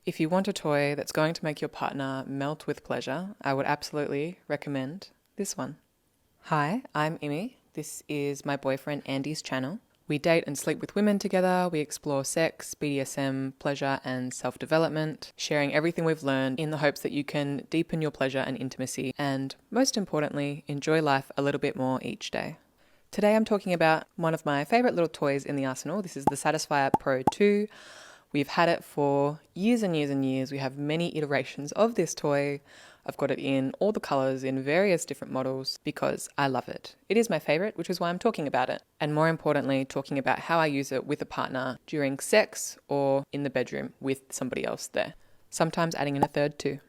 If you want a toy that's going to make your partner melt with pleasure, I would absolutely recommend this one. Hi, I'm Immy. This is my boyfriend Andy's channel. We date and sleep with women together. We explore sex, BDSM, pleasure, and self-development, sharing everything we've learned in the hopes that you can deepen your pleasure and intimacy, and most importantly, enjoy life a little bit more each day. Today I'm talking about one of my favorite little toys in the arsenal. This is the Satisfyer Pro 2. We've had it for years and years and years. We have many iterations of this toy. I've got it in all the colors in various different models because I love it. It is my favorite, which is why I'm talking about it. And more importantly, talking about how I use it with a partner during sex or in the bedroom with somebody else there. Sometimes adding in a third too.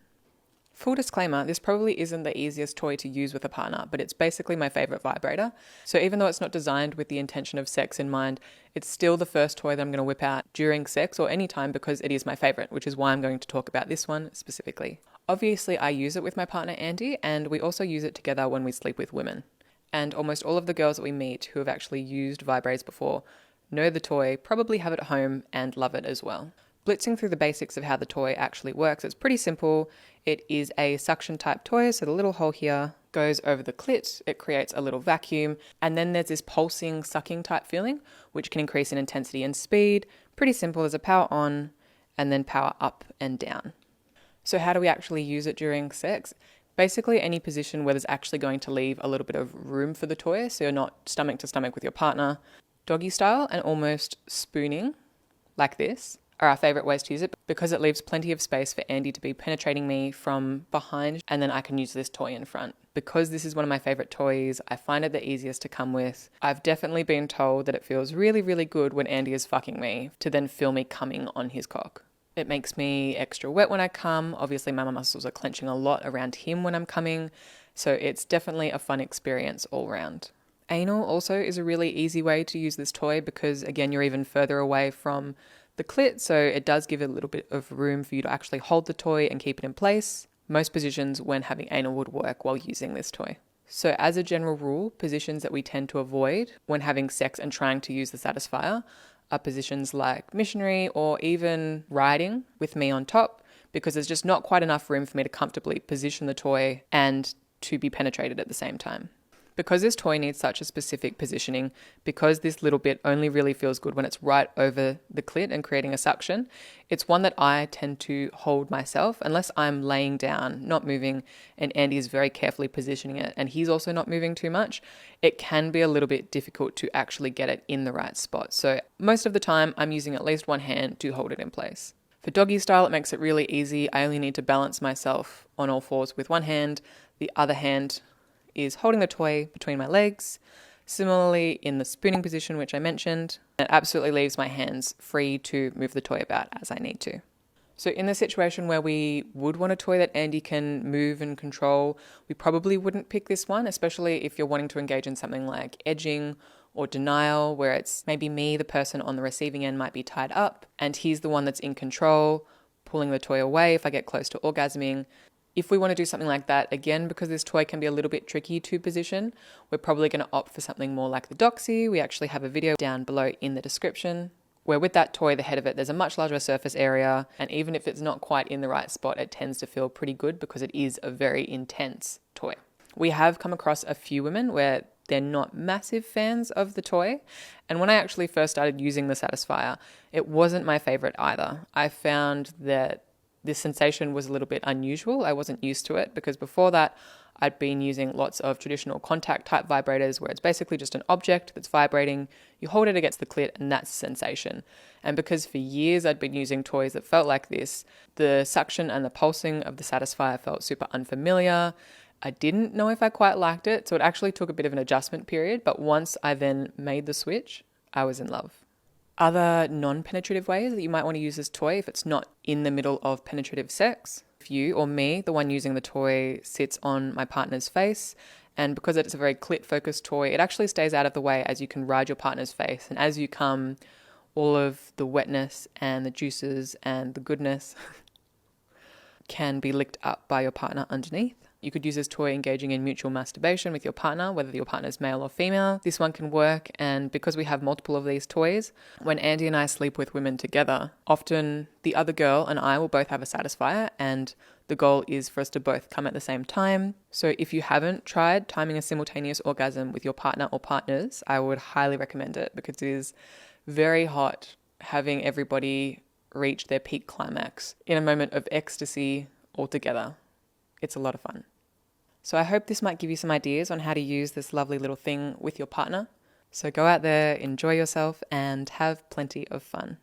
Full disclaimer, this probably isn't the easiest toy to use with a partner, but it's basically my favorite vibrator. So even though it's not designed with the intention of sex in mind, it's still the first toy that I'm going to whip out during sex or any time because it is my favorite, which is why I'm going to talk about this one specifically. Obviously, I use it with my partner Andy, and we also use it together when we sleep with women. And almost all of the girls that we meet who have actually used vibrators before know the toy, probably have it at home, and love it as well. Blitzing through the basics of how the toy actually works, it's pretty simple. It is a suction type toy, so the little hole here goes over the clit, it creates a little vacuum, and then there's this pulsing, sucking type feeling, which can increase in intensity and speed. Pretty simple, there's a power on, and then power up and down. So how do we actually use it during sex? Basically any position where there's actually going to leave a little bit of room for the toy, so you're not stomach to stomach with your partner. Doggy style and almost spooning, like this, are our favorite ways to use it because it leaves plenty of space for Andy to be penetrating me from behind, and then I can use this toy in front. Because this is one of my favorite toys, I find it the easiest to come with. I've definitely been told that it feels really, really good when Andy is fucking me to then feel me coming on his cock. It makes me extra wet when I come. Obviously my muscles are clenching a lot around him when I'm coming, so it's definitely a fun experience all round. Anal also is a really easy way to use this toy because again you're even further away from the clit, so it does give it a little bit of room for you to actually hold the toy and keep it in place. Most positions when having anal would work while using this toy. So as a general rule, positions that we tend to avoid when having sex and trying to use the Satisfyer are positions like missionary or even riding with me on top, because there's just not quite enough room for me to comfortably position the toy and to be penetrated at the same time. Because this toy needs such a specific positioning, because this little bit only really feels good when it's right over the clit and creating a suction, it's one that I tend to hold myself unless I'm laying down, not moving, and Andy is very carefully positioning it and he's also not moving too much. It can be a little bit difficult to actually get it in the right spot. So most of the time I'm using at least one hand to hold it in place. For doggy style, it makes it really easy. I only need to balance myself on all fours with one hand. The other hand is holding the toy between my legs. Similarly, in the spooning position, which I mentioned, it absolutely leaves my hands free to move the toy about as I need to. So in the situation where we would want a toy that Andy can move and control, we probably wouldn't pick this one, especially if you're wanting to engage in something like edging or denial, where it's maybe me, the person on the receiving end, might be tied up, and he's the one that's in control, pulling the toy away if I get close to orgasming. If we want to do something like that, again, because this toy can be a little bit tricky to position, we're probably going to opt for something more like the Doxy. We actually have a video down below in the description, where with that toy, the head of it, there's a much larger surface area, and even if it's not quite in the right spot, it tends to feel pretty good because it is a very intense toy. We have come across a few women where they're not massive fans of the toy, and when I actually first started using the Satisfyer, it wasn't my favorite either. I found that this sensation was a little bit unusual. I wasn't used to it because before that I'd been using lots of traditional contact type vibrators where it's basically just an object that's vibrating, you hold it against the clit and that's the sensation. And because for years I'd been using toys that felt like this, the suction and the pulsing of the Satisfyer felt super unfamiliar. I didn't know if I quite liked it, so it actually took a bit of an adjustment period, but once I then made the switch, I was in love. Other non-penetrative ways that you might want to use this toy if it's not in the middle of penetrative sex. If you or me, the one using the toy, sits on my partner's face, and because it's a very clit-focused toy, it actually stays out of the way as you can ride your partner's face. And as you come, all of the wetness and the juices and the goodness can be licked up by your partner underneath. You could use this toy engaging in mutual masturbation with your partner, whether your partner is male or female. This one can work, and because we have multiple of these toys, when Andy and I sleep with women together, often the other girl and I will both have a satisfier, and the goal is for us to both come at the same time. So if you haven't tried timing a simultaneous orgasm with your partner or partners, I would highly recommend it, because it is very hot having everybody reach their peak climax in a moment of ecstasy all together. It's a lot of fun. So I hope this might give you some ideas on how to use this lovely little thing with your partner. So go out there, enjoy yourself, and have plenty of fun.